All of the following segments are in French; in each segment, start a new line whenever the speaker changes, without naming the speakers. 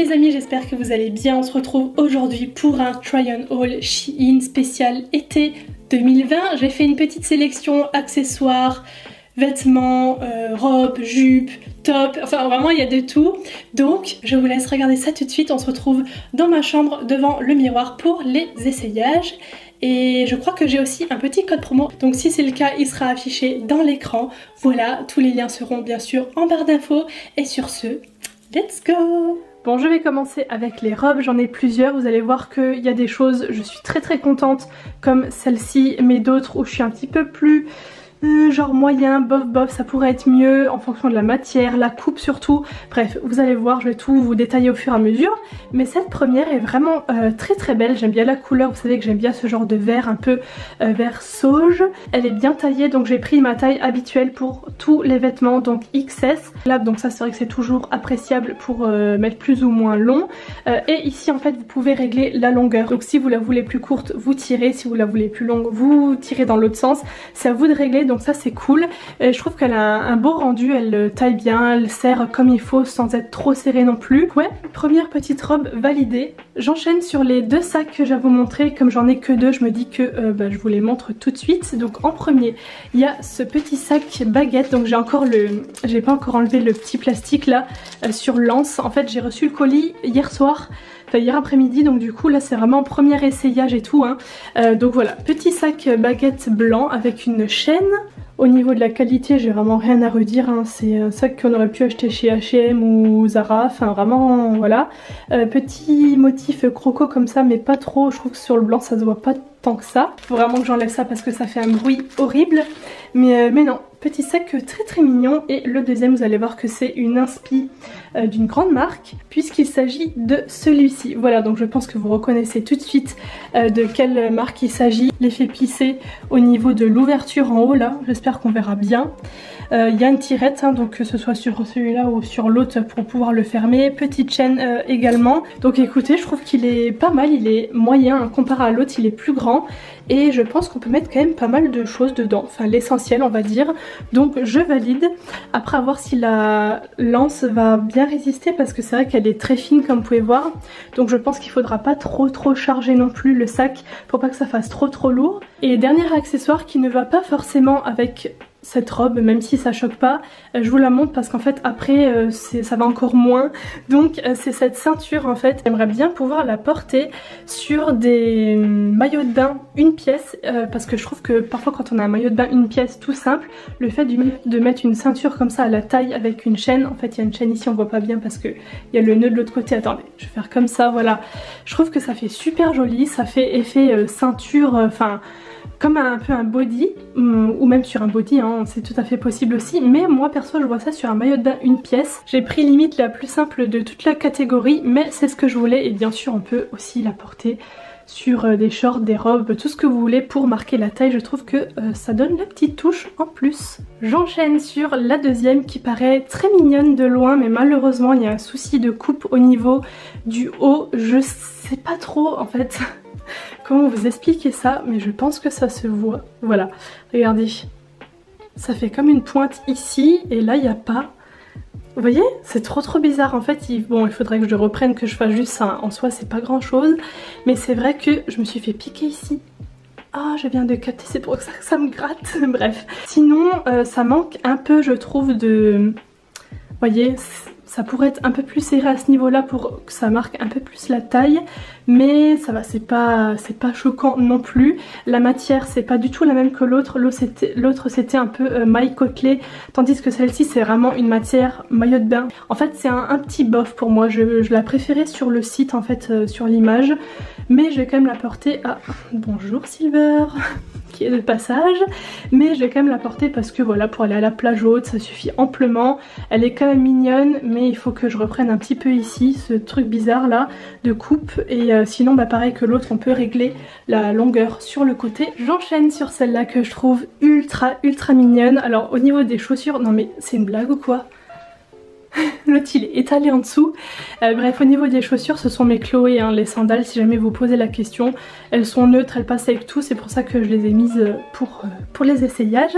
les amis, j'espère que vous allez bien. On se retrouve aujourd'hui pour un try on haul Shein spécial été 2020. J'ai fait une petite sélection accessoires, vêtements, robes, jupes, top, enfin vraiment il y a de tout. Donc je vous laisse regarder ça tout de suite. On se retrouve dans ma chambre devant le miroir pour les essayages. Et je crois que j'ai aussi un petit code promo, donc si c'est le cas il sera affiché dans l'écran. Voilà, tous les liens seront bien sûr en barre d'infos. Et sur ce, let's go! Bon, je vais commencer avec les robes, j'en ai plusieurs, vous allez voir qu'il y a des choses, je suis très contente comme celle-ci, mais d'autres où je suis un petit peu plus... genre moyen, bof, ça pourrait être mieux en fonction de la matière, la coupe surtout. Bref, vous allez voir, je vais tout vous détailler au fur et à mesure. Mais cette première est vraiment très belle, j'aime bien la couleur, vous savez que j'aime bien ce genre de vert un peu vert sauge. Elle est bien taillée, donc j'ai pris ma taille habituelle pour tous les vêtements, donc XS. Là, donc ça c'est vrai que c'est toujours appréciable pour mettre plus ou moins long. Et ici en fait vous pouvez régler la longueur. Donc si vous la voulez plus courte, vous tirez, si vous la voulez plus longue, vous tirez dans l'autre sens. C'est à vous de régler. Donc ça c'est cool, et je trouve qu'elle a un beau rendu, elle taille bien, elle serre comme il faut sans être trop serrée non plus. Ouais, première petite robe validée. J'enchaîne sur les deux sacs que j'ai à vous montrer, comme j'en ai que deux je me dis que je vous les montre tout de suite. Donc en premier il y a ce petit sac baguette, donc j'ai pas encore enlevé le petit plastique là sur l'anse. En fait j'ai reçu le colis hier soir, enfin hier après-midi, donc du coup là c'est vraiment premier essayage et tout hein. Donc voilà, petit sac baguette blanc avec une chaîne. Au niveau de la qualité j'ai vraiment rien à redire hein. C'est un sac qu'on aurait pu acheter chez H&M ou Zara, enfin vraiment voilà. Petit motif croco comme ça mais pas trop, je trouve que sur le blanc ça se voit pas tant que ça. Faut vraiment que j'enlève ça parce que ça fait un bruit horrible, mais non. Petit sac très mignon. Et le deuxième vous allez voir que c'est une inspi d'une grande marque puisqu'il s'agit de celui-ci. Voilà, donc je pense que vous reconnaissez tout de suite de quelle marque il s'agit. L'effet plissé au niveau de l'ouverture en haut là, j'espère qu'on verra bien. Il y a une tirette hein, donc que ce soit sur celui-là ou sur l'autre pour pouvoir le fermer. Petite chaîne également. Donc écoutez, je trouve qu'il est pas mal, il est moyen hein, comparé à l'autre, il est plus grand. Et je pense qu'on peut mettre quand même pas mal de choses dedans, enfin l'essentiel on va dire. Donc je valide. Après à voir si la lance va bien résister parce que c'est vrai qu'elle est très fine comme vous pouvez voir. Donc je pense qu'il faudra pas trop charger non plus le sac pour pas que ça fasse trop lourd. Et dernier accessoire qui ne va pas forcément avec cette robe, même si ça choque pas, je vous la montre parce qu'en fait après ça va encore moins. Donc c'est cette ceinture en fait, j'aimerais bien pouvoir la porter sur des maillots de bain une pièce parce que je trouve que parfois quand on a un maillot de bain une pièce tout simple, le fait de mettre une ceinture comme ça à la taille avec une chaîne, en fait il y a une chaîne ici on voit pas bien parce que il y a le nœud de l'autre côté, attendez je vais faire comme ça, voilà, je trouve que ça fait super joli, ça fait effet ceinture, enfin comme un peu un body, ou même sur un body, hein, c'est tout à fait possible aussi. Mais moi perso je vois ça sur un maillot de bain une pièce. J'ai pris limite la plus simple de toute la catégorie, mais c'est ce que je voulais. Et bien sûr on peut aussi la porter sur des shorts, des robes, tout ce que vous voulez pour marquer la taille. Je trouve que ça donne la petite touche en plus. J'enchaîne sur la deuxième qui paraît très mignonne de loin, mais malheureusement il y a un souci de coupe au niveau du haut. Je sais pas trop en fait comment vous expliquer ça, mais je pense que ça se voit. Voilà, regardez, ça fait comme une pointe ici et là il n'y a pas. Vous voyez, c'est trop bizarre en fait. Bon, il faudrait que je reprenne, que je fasse juste ça. En soi c'est pas grand chose, mais c'est vrai que je me suis fait piquer ici. Ah, je viens de capter, c'est pour ça que ça me gratte. Bref, sinon ça manque un peu je trouve de... Vous voyez, ça pourrait être un peu plus serré à ce niveau là pour que ça marque un peu plus la taille, mais ça va, c'est pas choquant non plus. La matière c'est pas du tout la même que l'autre, l'autre c'était un peu maille côtelée, tandis que celle-ci c'est vraiment une matière maillot de bain. En fait c'est un petit bof pour moi, je la préférais sur le site en fait, sur l'image, mais je vais quand même la porter à... Bonjour Silver qui est de passage, mais je vais quand même la porter parce que voilà, pour aller à la plage haute ça suffit amplement. Elle est quand même mignonne, mais il faut que je reprenne un petit peu ici ce truc bizarre là de coupe, et sinon bah pareil que l'autre on peut régler la longueur sur le côté. J'enchaîne sur celle-là que je trouve ultra mignonne. Alors au niveau des chaussures, non mais c'est une blague ou quoi? L'autre il est étalé en dessous. Bref, au niveau des chaussures ce sont mes Chloé hein, les sandales, si jamais vous posez la question. Elles sont neutres, elles passent avec tout, c'est pour ça que je les ai mises pour les essayages.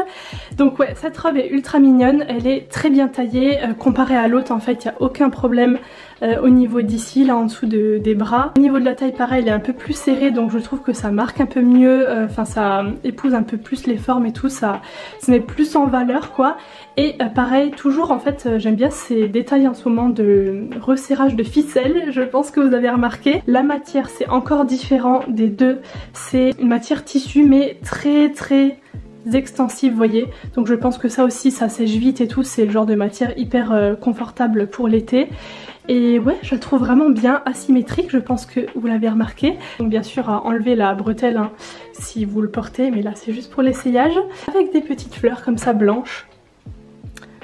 Donc ouais, cette robe est ultra mignonne, elle est très bien taillée. Comparée à l'autre en fait il n'y a aucun problème au niveau d'ici, là en dessous des bras. Au niveau de la taille pareil, elle est un peu plus serrée, donc je trouve que ça marque un peu mieux, enfin ça épouse un peu plus les formes et tout, ça met plus en valeur quoi. Et pareil, toujours en fait j'aime bien ces détails en ce moment de resserrage de ficelle, je pense que vous avez remarqué. La matière c'est encore différent des deux, c'est une matière tissu mais très extensive, vous voyez, donc je pense que ça aussi ça sèche vite et tout, c'est le genre de matière hyper confortable pour l'été. Et ouais, je la trouve vraiment bien asymétrique, je pense que vous l'avez remarqué. Donc bien sûr à enlever la bretelle hein, si vous le portez, mais là c'est juste pour l'essayage. Avec des petites fleurs comme ça blanches.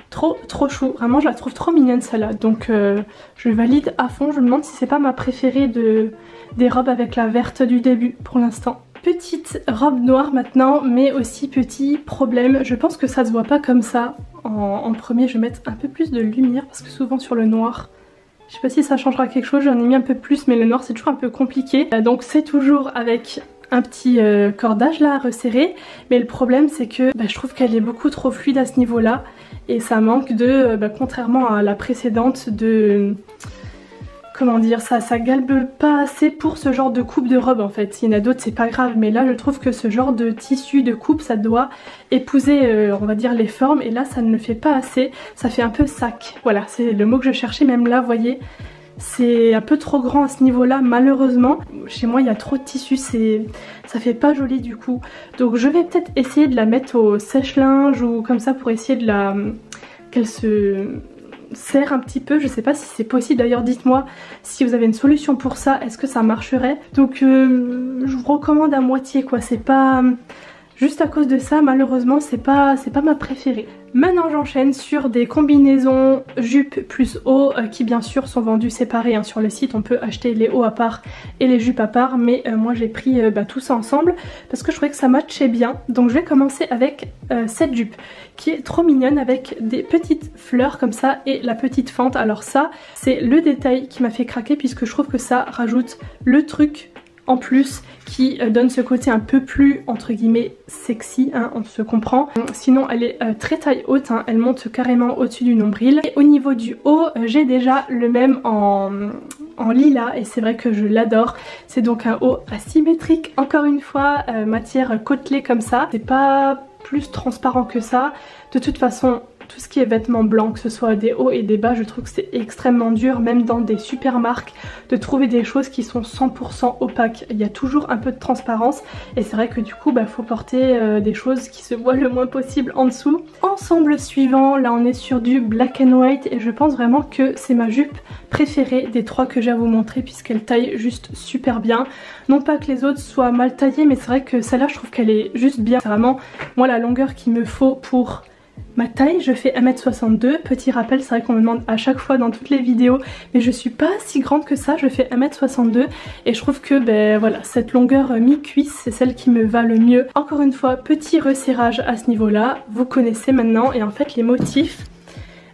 Trop chou, vraiment je la trouve trop mignonne celle-là. Donc je valide à fond, je me demande si c'est pas ma préférée des robes avec la verte du début pour l'instant. Petite robe noire maintenant, mais aussi petit problème, je pense que ça se voit pas comme ça. En premier je vais mettre un peu plus de lumière parce que souvent sur le noir, je sais pas si ça changera quelque chose, j'en ai mis un peu plus mais le noir c'est toujours un peu compliqué. Donc c'est toujours avec un petit cordage là à resserrer, mais le problème c'est que je trouve qu'elle est beaucoup trop fluide à ce niveau là et ça manque de, contrairement à la précédente, de... Comment dire, ça galbe pas assez pour ce genre de coupe de robe en fait. Il y en a d'autres c'est pas grave, mais là je trouve que ce genre de tissu de coupe ça doit épouser on va dire les formes, et là ça ne le fait pas assez, ça fait un peu sac. Voilà, c'est le mot que je cherchais, même là vous voyez, c'est un peu trop grand à ce niveau là malheureusement. Chez moi il y a trop de tissu, ça fait pas joli du coup. Donc je vais peut-être essayer de la mettre au sèche-linge ou comme ça pour essayer de la... qu'elle se... serre un petit peu, je sais pas si c'est possible, d'ailleurs dites-moi si vous avez une solution pour ça, est-ce que ça marcherait. Donc je vous recommande à moitié quoi, c'est pas... Juste à cause de ça malheureusement c'est pas ma préférée. Maintenant j'enchaîne sur des combinaisons jupes plus hauts qui bien sûr sont vendus séparés hein. Sur le site on peut acheter les hauts à part et les jupes à part, mais moi j'ai pris tout ça ensemble parce que je trouvais que ça matchait bien. Donc je vais commencer avec cette jupe qui est trop mignonne avec des petites fleurs comme ça et la petite fente. Alors ça c'est le détail qui m'a fait craquer puisque je trouve que ça rajoute le truc en plus qui donne ce côté un peu plus entre guillemets sexy hein, on se comprend. Sinon elle est très taille haute hein, elle monte carrément au-dessus du nombril. Et au niveau du haut j'ai déjà le même en lilas et c'est vrai que je l'adore. C'est donc un haut asymétrique encore une fois, matière côtelée comme ça, c'est pas plus transparent que ça. De toute façon tout ce qui est vêtements blancs, que ce soit des hauts et des bas, je trouve que c'est extrêmement dur, même dans des super marques, de trouver des choses qui sont 100% opaques. Il y a toujours un peu de transparence et c'est vrai que du coup faut porter des choses qui se voient le moins possible en dessous. Ensemble suivant, là on est sur du black and white et je pense vraiment que c'est ma jupe préférée des trois que j'ai à vous montrer puisqu'elle taille juste super bien. Non pas que les autres soient mal taillées, mais c'est vrai que celle-là je trouve qu'elle est juste bien. C'est vraiment moi la longueur qu'il me faut pour ma taille. Je fais 1m62, petit rappel, c'est vrai qu'on me demande à chaque fois dans toutes les vidéos, mais je suis pas si grande que ça, je fais 1m62 et je trouve que voilà, cette longueur mi-cuisse c'est celle qui me va le mieux. Encore une fois, petit resserrage à ce niveau là, vous connaissez maintenant. Et en fait les motifs,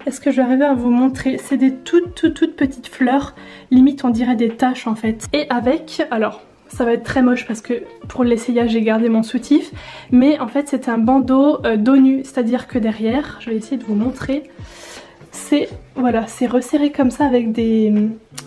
est-ce que je vais arriver à vous montrer, c'est des toutes petites fleurs, limite on dirait des taches en fait. Et avec, alors ça va être très moche parce que pour l'essayage j'ai gardé mon soutif, mais en fait c'est un bandeau dos nu, c'est à dire que derrière, je vais essayer de vous montrer, c'est voilà, c'est resserré comme ça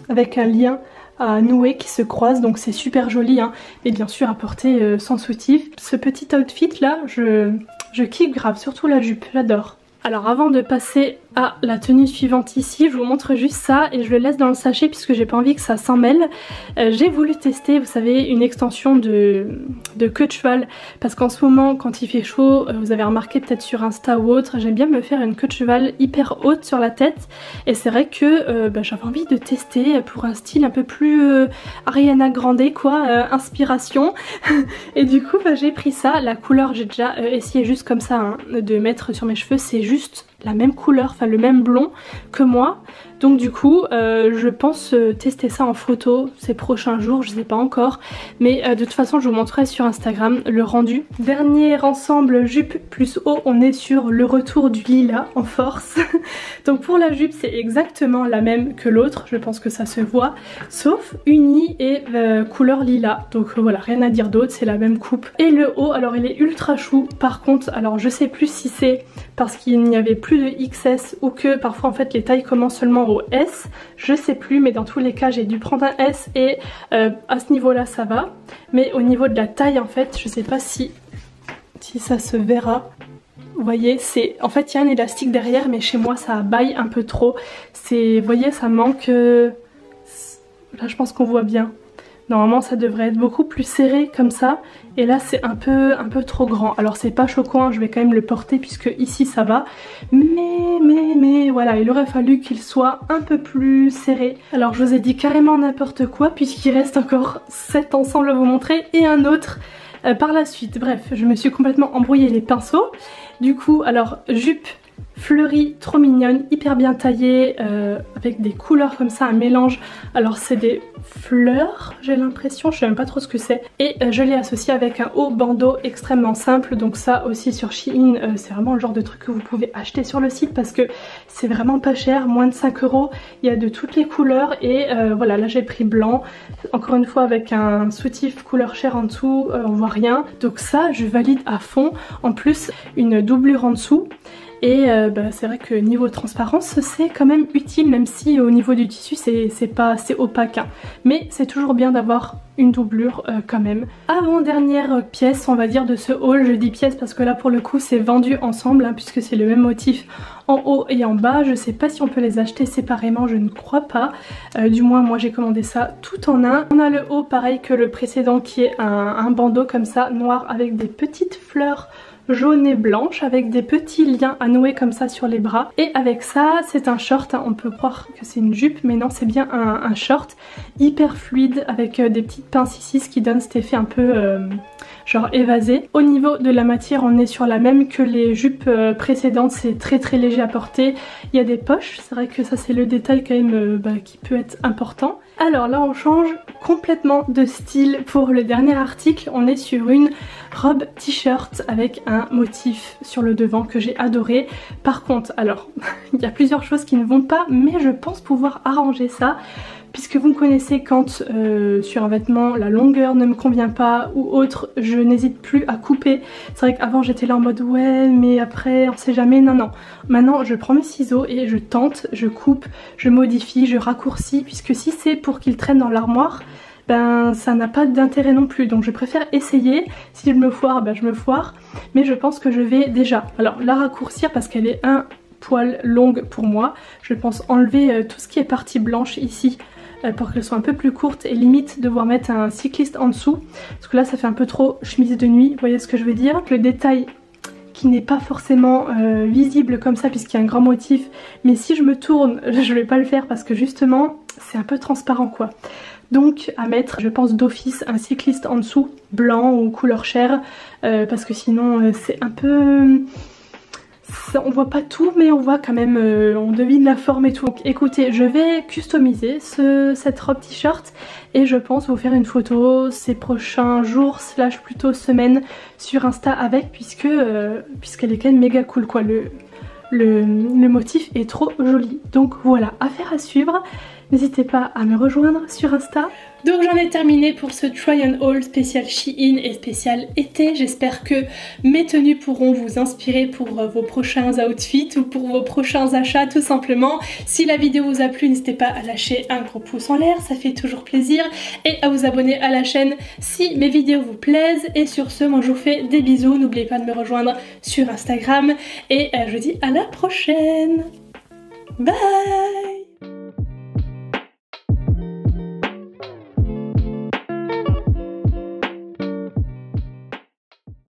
avec un lien à nouer qui se croise, donc c'est super joli hein, mais bien sûr à porter sans soutif. Ce petit outfit là, je kiffe grave, surtout la jupe, j'adore. Alors avant de passer à la tenue suivante ici, je vous montre juste ça et je le laisse dans le sachet puisque j'ai pas envie que ça s'en mêle. J'ai voulu tester, vous savez, une extension de queue de cheval parce qu'en ce moment quand il fait chaud, vous avez remarqué peut-être sur Insta ou autre, j'aime bien me faire une queue de cheval hyper haute sur la tête et c'est vrai que j'avais envie de tester pour un style un peu plus Ariana Grande quoi, inspiration. Et du coup j'ai pris ça, la couleur j'ai déjà essayé juste comme ça hein, de mettre sur mes cheveux, c'est juste la même couleur, enfin le même blond que moi. Donc du coup je pense tester ça en photo ces prochains jours, je sais pas encore, mais de toute façon je vous montrerai sur Instagram le rendu. Dernier ensemble jupe plus haut, on est sur le retour du lilas en force. Donc pour la jupe c'est exactement la même que l'autre, je pense que ça se voit, sauf unie et couleur lilas. Donc voilà, rien à dire d'autre, c'est la même coupe. Et le haut, alors il est ultra chou par contre, alors je sais plus si c'est parce qu'il n'y avait plus de XS ou que parfois en fait les tailles commencent seulement correspond au S, je sais plus, mais dans tous les cas j'ai dû prendre un S et à ce niveau là ça va, mais au niveau de la taille en fait je sais pas si ça se verra. Vous voyez, en fait il y a un élastique derrière, mais chez moi ça baille un peu trop. Vous voyez, ça manque. Là je pense qu'on voit bien. Normalement ça devrait être beaucoup plus serré comme ça, et là c'est un peu trop grand. Alors c'est pas choquant, je vais quand même le porter puisque ici ça va, mais voilà, il aurait fallu qu'il soit un peu plus serré. Alors je vous ai dit carrément n'importe quoi puisqu'il reste encore 7 ensembles à vous montrer et un autre par la suite. Bref, je me suis complètement embrouillé les pinceaux. Du coup, alors jupe fleurie, trop mignonne, hyper bien taillée, avec des couleurs comme ça, un mélange. Alors c'est des fleurs, j'ai l'impression, je sais même pas trop ce que c'est. Et je l'ai associé avec un haut bandeau extrêmement simple, donc ça aussi sur Shein, c'est vraiment le genre de truc que vous pouvez acheter sur le site parce que c'est vraiment pas cher, moins de 5 €. Il y a de toutes les couleurs et voilà, là j'ai pris blanc, encore une fois avec un soutif couleur chair en dessous, on voit rien. Donc ça je valide à fond, en plus une doublure en dessous. Et c'est vrai que niveau transparence c'est quand même utile, même si au niveau du tissu c'est pas assez opaque, hein. Mais c'est toujours bien d'avoir une doublure quand même. Avant-dernière pièce on va dire de ce haul, je dis pièce parce que là pour le coup c'est vendu ensemble, hein, puisque c'est le même motif en haut et en bas. Je sais pas si on peut les acheter séparément, je ne crois pas, du moins moi j'ai commandé ça tout en un. On a le haut pareil que le précédent qui est un bandeau comme ça noir avec des petites fleurs jaune et blanche avec des petits liens à nouer comme ça sur les bras, et avec ça c'est un short, hein. On peut croire que c'est une jupe mais non, c'est bien un short hyper fluide avec des petites pinces ici, ce qui donne cet effet un peu genre évasé. Au niveau de la matière on est sur la même que les jupes précédentes, c'est très léger à porter. Il y a des poches, c'est vrai que ça c'est le détail quand même qui peut être important. Alors là on change complètement de style pour le dernier article, on est sur une robe t-shirt avec un motif sur le devant que j'ai adoré. Par contre, alors il y a plusieurs choses qui ne vont pas, mais je pense pouvoir arranger ça. Puisque vous me connaissez, quand sur un vêtement la longueur ne me convient pas ou autre, je n'hésite plus à couper. C'est vrai qu'avant j'étais là en mode ouais mais après on sait jamais, non. Maintenant je prends mes ciseaux et je tente, je coupe, je modifie, je raccourcis, puisque si c'est pour qu'ils traînent dans l'armoire, ben ça n'a pas d'intérêt non plus. Donc je préfère essayer, si je me foire, ben je me foire. Mais je pense que je vais déjà, alors la raccourcir parce qu'elle est un poil longue pour moi. Je pense enlever tout ce qui est partie blanche ici, pour qu'elle soit un peu plus courte, et limite devoir mettre un cycliste en dessous parce que là ça fait un peu trop chemise de nuit, vous voyez ce que je veux dire. Le détail qui n'est pas forcément visible comme ça puisqu'il y a un grand motif, mais si je me tourne je vais pas le faire parce que justement c'est un peu transparent quoi. Donc à mettre, je pense d'office, un cycliste en dessous blanc ou couleur chair, parce que sinon c'est un peu... on voit pas tout mais on voit quand même, on devine la forme et tout. Donc écoutez, je vais customiser cette robe t-shirt et je pense vous faire une photo ces prochains jours slash plutôt semaines sur Insta avec, puisqu'elle est quand même méga cool quoi. Le motif est trop joli. Donc voilà, affaire à suivre. N'hésitez pas à me rejoindre sur Insta. Donc j'en ai terminé pour ce try and haul spécial Shein et spécial été. J'espère que mes tenues pourront vous inspirer pour vos prochains outfits ou pour vos prochains achats tout simplement. Si la vidéo vous a plu, n'hésitez pas à lâcher un gros pouce en l'air, ça fait toujours plaisir, et à vous abonner à la chaîne si mes vidéos vous plaisent. Et sur ce, moi je vous fais des bisous, n'oubliez pas de me rejoindre sur Instagram et je vous dis à la prochaine. Bye.